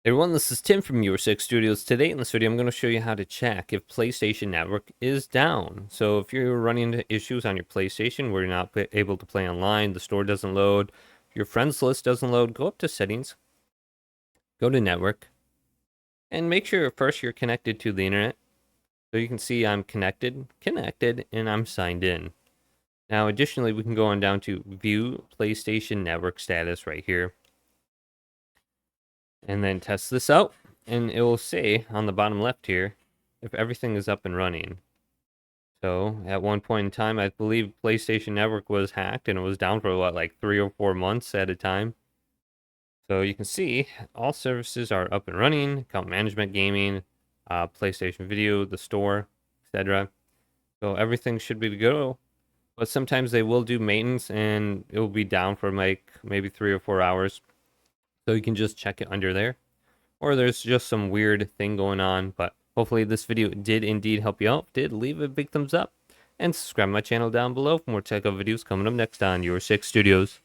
Hey everyone, this is Tim from Your Six Studios. Today in this video, I'm going to show you how to check if PlayStation Network is down. So if you're running into issues on your PlayStation where you're not able to play online, the store doesn't load, your friends list doesn't load, go up to settings, go to network, and make sure first you're connected to the internet. So you can see I'm connected, and I'm signed in. Now additionally, we can go on down to view PlayStation Network status right here. And then test this out, and it will say on the bottom left here if everything is up and running. So at one point in time, I believe PlayStation Network was hacked and it was down for what, like 3 or 4 months at a time. So you can see all services are up and running: account management, gaming, PlayStation Video, the store, etc. So everything should be to go. But sometimes they will do maintenance and it will be down for like maybe 3 or 4 hours. So you can just check it under there. Or there's just some weird thing going on, but hopefully this video did indeed help you out. Did leave a big thumbs up and subscribe to my channel down below for more tech videos coming up next on Your Six Studios.